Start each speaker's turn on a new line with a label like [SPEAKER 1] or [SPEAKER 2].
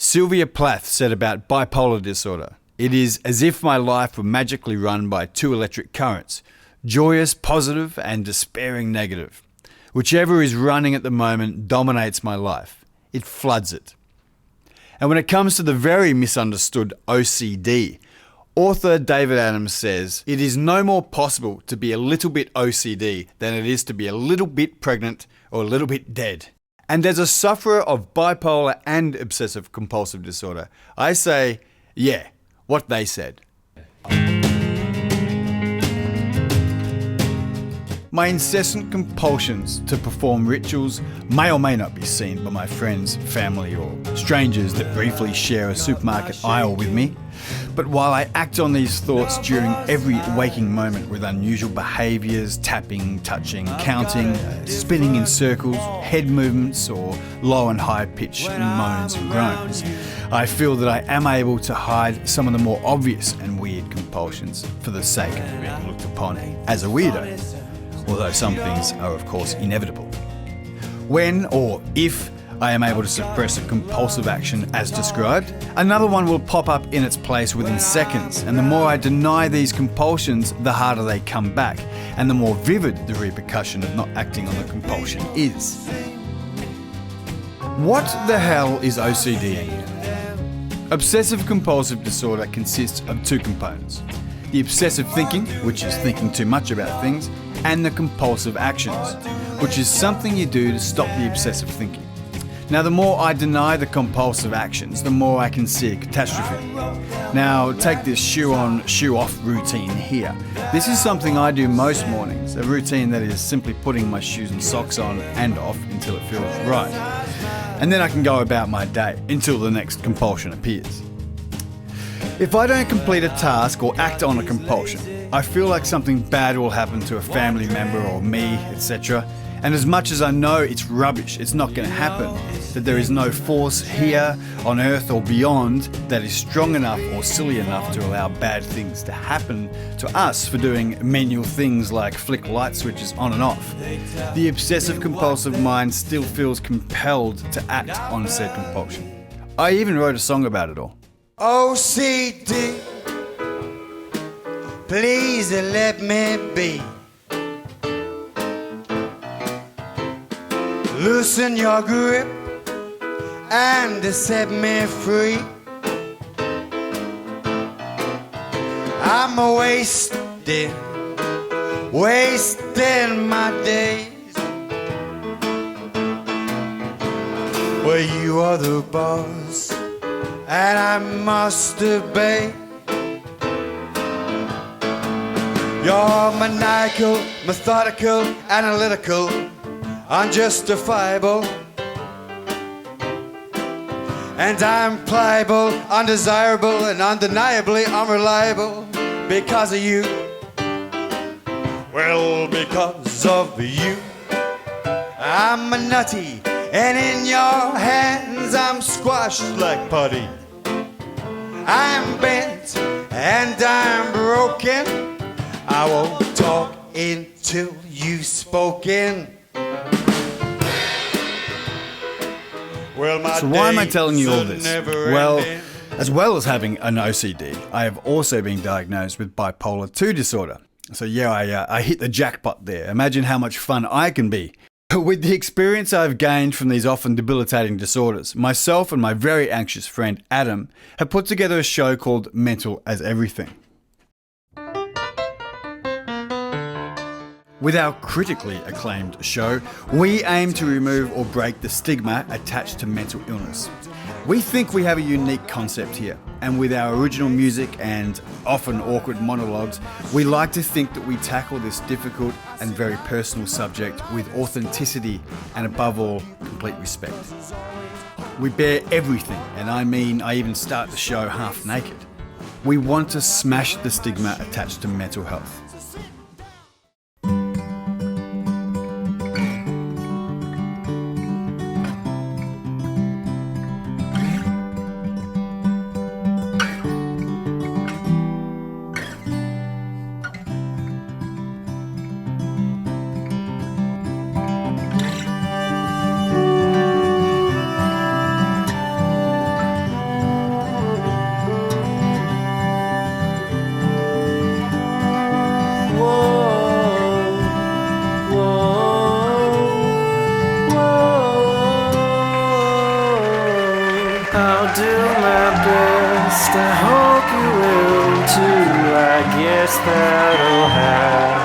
[SPEAKER 1] Sylvia Plath said about bipolar disorder, "It is as if my life were magically run by two electric currents, joyous positive and despairing negative. Whichever is running at the moment dominates my life. It floods it." And when it comes to the very misunderstood OCD, author David Adams says, "It is no more possible to be a little bit OCD than it is to be a little bit pregnant or a little bit dead." And as a sufferer of bipolar and obsessive compulsive disorder, I say, yeah, what they said. My incessant compulsions to perform rituals may or may not be seen by my friends, family, or strangers that briefly share a supermarket aisle with me. But while I act on these thoughts during every waking moment with unusual behaviours, tapping, touching, counting, spinning in circles, head movements, or low and high pitched moans and groans, I feel that I am able to hide some of the more obvious and weird compulsions for the sake of being looked upon as a weirdo. Although some things are of course inevitable. When or if I am able to suppress a compulsive action as described, another one will pop up in its place within seconds, and the more I deny these compulsions, the harder they come back, and the more vivid the repercussion of not acting on the compulsion is. What the hell is OCD anyway? Obsessive compulsive disorder consists of two components: the obsessive thinking, which is thinking too much about things, and the compulsive actions, which is something you do to stop the obsessive thinking. Now, the more I deny the compulsive actions, the more I can see a catastrophe. Now, take this shoe on, shoe off routine here. This is something I do most mornings, a routine that is simply putting my shoes and socks on and off until it feels right. And then I can go about my day until the next compulsion appears. If I don't complete a task or act on a compulsion, I feel like something bad will happen to a family member or me, etc. And as much as I know it's rubbish, it's not going to happen, that there is no force here on earth or beyond that is strong enough or silly enough to allow bad things to happen to us for doing menial things like flick light switches on and off, the obsessive compulsive mind still feels compelled to act on said compulsion. I even wrote a song about it all.
[SPEAKER 2] OCD, please let me be. Loosen your grip and set me free. I'm wasting my days. Well, you are the boss and I must obey. You're maniacal, methodical, analytical, unjustifiable. And I'm pliable, undesirable, and undeniably unreliable because of you. Well, because of you, I'm a nutty, and in your hands I'm squashed like putty. I'm bent and I'm broken. I won't talk until you've spoken.
[SPEAKER 1] So why am I telling you all this? Well, as well as having an OCD, I have also been diagnosed with bipolar 2 disorder. So yeah, I hit the jackpot there. Imagine how much fun I can be. With the experience I've gained from these often debilitating disorders, myself and my very anxious friend Adam have put together a show called Mental as Everything. With our critically acclaimed show, we aim to remove or break the stigma attached to mental illness. We think we have a unique concept here, and with our original music and often awkward monologues, we like to think that we tackle this difficult and very personal subject with authenticity and, above all, complete respect. We bear everything, and I mean I even start the show half naked. We want to smash the stigma attached to mental health.
[SPEAKER 3] I'll do my best, I hope you will too. I guess that'll happen.